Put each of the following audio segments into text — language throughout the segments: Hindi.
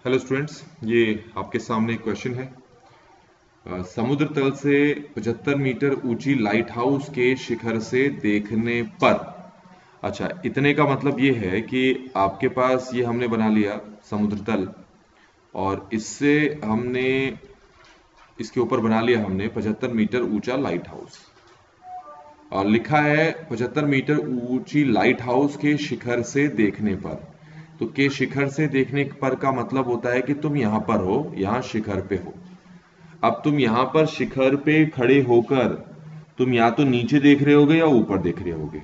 हेलो स्टूडेंट्स, ये आपके सामने एक क्वेश्चन है। समुद्र तल से 75 मीटर ऊंची लाइट हाउस के शिखर से देखने पर। अच्छा, इतने का मतलब ये है कि आपके पास ये हमने बना लिया समुद्र तल, और इससे हमने इसके ऊपर बना लिया हमने 75 मीटर ऊंचा लाइट हाउस, और लिखा है 75 मीटर ऊंची लाइट हाउस के शिखर से देखने पर। तो के शिखर से देखने पर का मतलब होता है कि तुम यहां पर हो, यहां शिखर पे हो। अब तुम यहां पर शिखर पे खड़े होकर तुम या तो नीचे देख रहे होगे या ऊपर देख रहे होगे।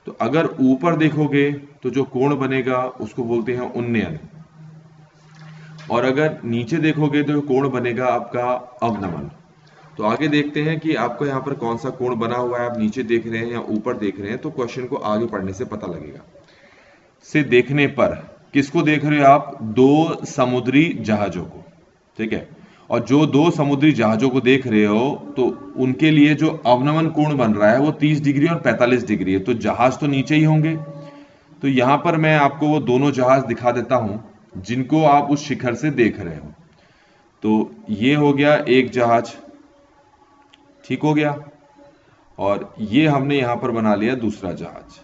तो अगर ऊपर देखोगे तो जो कोण बनेगा उसको बोलते हैं उन्नयन, और अगर नीचे देखोगे तो कोण बनेगा आपका अवनमन। तो आगे देखते हैं कि आपको यहाँ पर कौन सा कोण बना हुआ है, आप नीचे देख रहे हैं या ऊपर देख रहे हैं। तो क्वेश्चन को आगे पढ़ने से पता लगेगा। से देखने पर किसको देख रहे हो आप? दो समुद्री जहाजों को, ठीक है। और जो दो समुद्री जहाजों को देख रहे हो तो उनके लिए जो अवनमन कोण बन रहा है वो 30 डिग्री और 45 डिग्री है। तो जहाज तो नीचे ही होंगे। तो यहां पर मैं आपको वो दोनों जहाज दिखा देता हूं जिनको आप उस शिखर से देख रहे हो। तो ये हो गया एक जहाज, ठीक हो गया। और ये हमने यहां पर बना लिया दूसरा जहाज।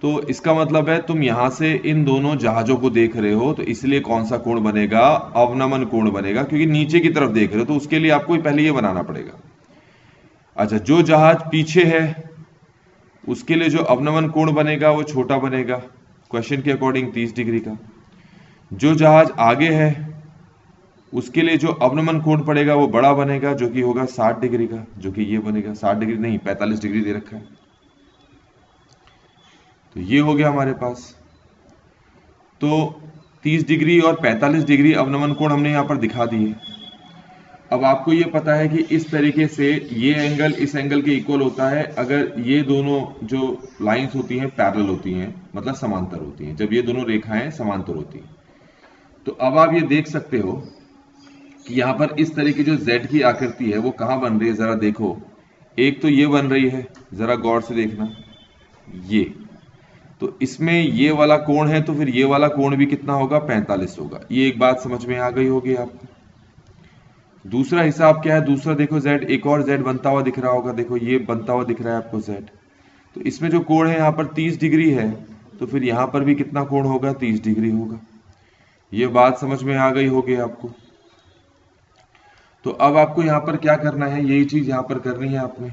तो इसका मतलब है तुम यहां से इन दोनों जहाजों को देख रहे हो, तो इसलिए कौन सा कोण बनेगा? अवनमन कोण बनेगा, क्योंकि नीचे की तरफ देख रहे हो। तो उसके लिए आपको पहले ये बनाना पड़ेगा। अच्छा, जो जहाज पीछे है उसके लिए जो अवनमन कोण बनेगा वो छोटा बनेगा, क्वेश्चन के अकॉर्डिंग 30 डिग्री का। जो जहाज आगे है उसके लिए जो अवनमन कोण पड़ेगा वो बड़ा बनेगा, जो कि होगा 60 डिग्री का, जो कि ये बनेगा 60 डिग्री नहीं 45 डिग्री दे रखा है। तो ये हो गया हमारे पास। तो 30 डिग्री और 45 डिग्री अवनमन कोण हमने यहां पर दिखा दिए। अब आपको ये पता है कि इस तरीके से ये एंगल इस एंगल के इक्वल होता है अगर ये दोनों जो लाइंस होती हैं पैरेलल होती हैं, मतलब समांतर होती हैं। जब ये दोनों रेखाएं समांतर होती हैं तो अब आप ये देख सकते हो कि यहां पर इस तरह की जो Z की आकृति है वो कहां बन रही है, जरा देखो। एक तो ये बन रही है, जरा गौर से देखना, ये। तो इसमें ये वाला कोण है, तो फिर ये वाला कोण भी कितना होगा? 45 होगा। ये एक बात समझ में आ गई होगी आपको। दूसरा हिसाब क्या है? दूसरा देखो Z, एक और Z बनता हुआ दिख रहा होगा, देखो ये बनता हुआ दिख रहा है आपको Z। तो इसमें जो कोण है यहाँ पर 30 डिग्री है, तो फिर यहाँ पर भी कितना कोण होगा? 30 डिग्री होगा। ये बात समझ में आ गई होगी आपको। तो अब आपको यहाँ पर क्या करना है? यही चीज यहाँ पर करनी है आपने।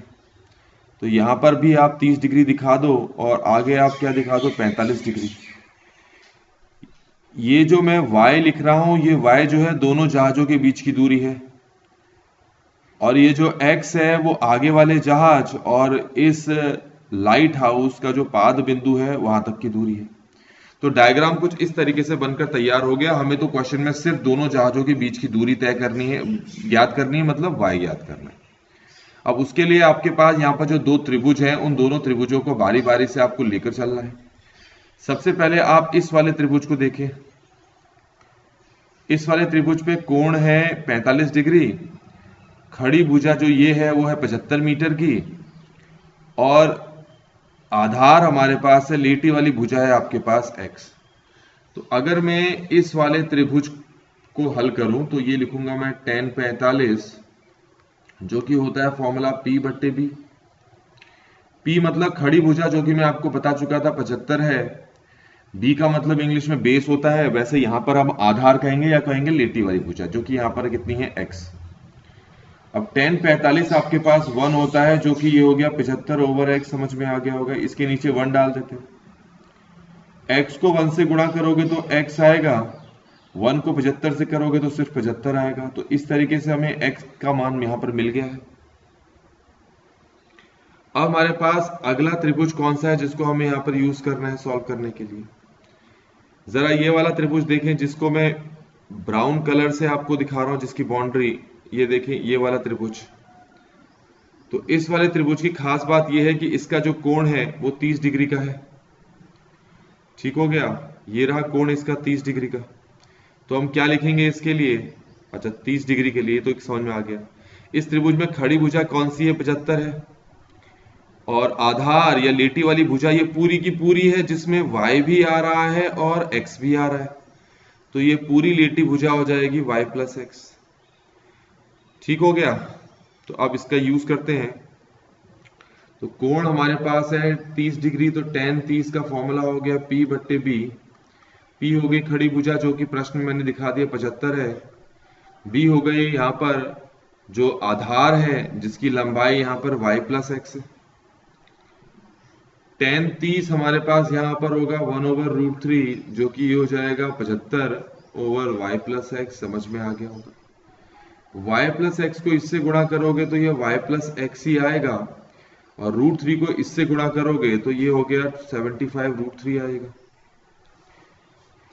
तो यहाँ पर भी आप 30 डिग्री दिखा दो और आगे आप क्या दिखा दो? 45 डिग्री। ये जो मैं y लिख रहा हूं, ये y जो है दोनों जहाजों के बीच की दूरी है, और ये जो x है वो आगे वाले जहाज और इस लाइट हाउस का जो पाद बिंदु है वहां तक की दूरी है। तो डायग्राम कुछ इस तरीके से बनकर तैयार हो गया। हमें तो क्वेश्चन में सिर्फ दोनों जहाजों के बीच की दूरी तय करनी है, ज्ञात करनी है, मतलब y ज्ञात करना है। अब उसके लिए आपके पास यहाँ पर जो दो त्रिभुज हैं उन दोनों त्रिभुजों को बारी बारी से आपको लेकर चलना है। सबसे पहले आप इस वाले त्रिभुज को देखें। इस वाले त्रिभुज पे कोण है 45 डिग्री, खड़ी भुजा जो ये है वो है 75 मीटर की, और आधार हमारे पास है, लेटी वाली भुजा है आपके पास x। तो अगर मैं इस वाले त्रिभुज को हल करूं तो ये लिखूंगा मैं tan 45, जो कि होता है फॉर्मूला P बट्टे B। P मतलब खड़ी भुजा, जो कि मैं आपको बता चुका था 75 है। B का मतलब इंग्लिश में बेस होता है, वैसे यहां पर हम आधार कहेंगे या कहेंगे लेटी वाली भुजा, जो कि यहां पर कितनी है? x। अब tan 45 आपके पास 1 होता है, जो कि ये हो गया 75 ओवर x, समझ में आ गया होगा। इसके नीचे 1 डाल देते हैं। x को 1 से गुणा करोगे तो x आएगा, 1 को 75 से करोगे तो सिर्फ 75 आएगा। तो इस तरीके से हमें x का मान यहां पर मिल गया है। अब हमारे पास अगला त्रिभुज कौन सा है जिसको हमें यहां पर यूज करना है सॉल्व करने के लिए? जरा ये वाला त्रिभुज देखें, जिसको मैं ब्राउन कलर से आपको दिखा रहा हूं, जिसकी बाउंड्री ये देखें, ये वाला त्रिभुज। तो इस वाले त्रिभुज की खास बात यह है कि इसका जो कोण है वो 30 डिग्री का है, ठीक हो गया। ये रहा कोण इसका 30 डिग्री का। तो हम क्या लिखेंगे इसके लिए? अच्छा, 30 डिग्री के लिए तो समझ में आ गया। इस त्रिभुज में खड़ी भुजा कौन सी है? 75 है। और आधार या लेटी वाली भुजा ये पूरी की पूरी है, जिसमें y भी आ रहा है और x भी आ रहा है। तो ये पूरी लेटी भुजा हो जाएगी y प्लस एक्स। ठीक हो गया। तो अब इसका यूज करते हैं। तो कोण हमारे पास है 30 डिग्री, तो tan 30 का फॉर्मूला हो गया P बट्टे B। P हो गई खड़ी भुजा जो कि प्रश्न में मैंने दिखा दिया 75 है। B हो गई यहाँ पर जो आधार है जिसकी लंबाई यहाँ पर y प्लस एक्स है। tan 30 हमारे पास यहाँ पर होगा 1/√3 जो कि ये हो जाएगा 75 ओवर y प्लस एक्स। समझ में आ गया होगा। y प्लस एक्स को इससे गुणा करोगे तो ये y प्लस एक्स ही आएगा, और √3 को इससे गुणा करोगे तो ये हो गया 75√3 आएगा।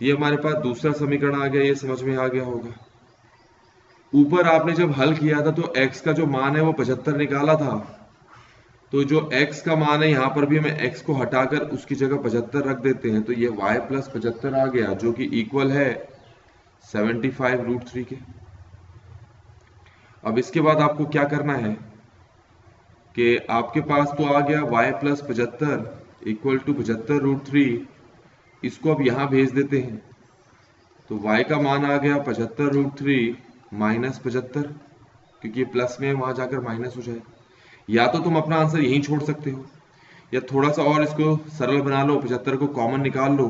ये हमारे पास दूसरा समीकरण आ गया, ये समझ में आ गया होगा। ऊपर आपने जब हल किया था तो x का जो मान है वो 75 निकाला था, तो जो x का मान है यहाँ पर भी हमें x को हटाकर उसकी जगह 75 रख देते हैं, तो ये y प्लस 75 आ गया जो कि इक्वल है 75√3 के। अब इसके बाद आपको क्या करना है कि आपके पास तो आ गया y प्लस 75 इक्वल टू 75√3, इसको अब यहाँ भेज देते हैं। तो y का मान आ गया 75√3 माइनस 75, क्योंकि ये प्लस में वहां जाकर माइनस हो जाएगा। या तो तुम अपना आंसर यहीं छोड़ सकते हो, या थोड़ा सा और इसको सरल बना लो, 75 को कॉमन निकाल लो।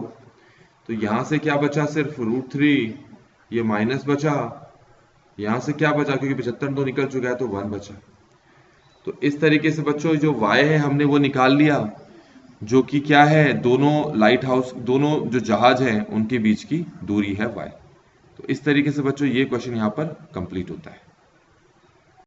तो यहां से क्या बचा, सिर्फ √3, ये माइनस बचा। यहां से क्या बचा, क्योंकि 75 तो निकल चुका है तो 1 बचा। तो इस तरीके से बच्चों जो y है हमने वो निकाल लिया, जो कि क्या है, दोनों लाइट हाउस, दोनों जो जहाज हैं उनके बीच की दूरी है y। तो इस तरीके से बच्चों ये क्वेश्चन यहाँ पर कंप्लीट होता है।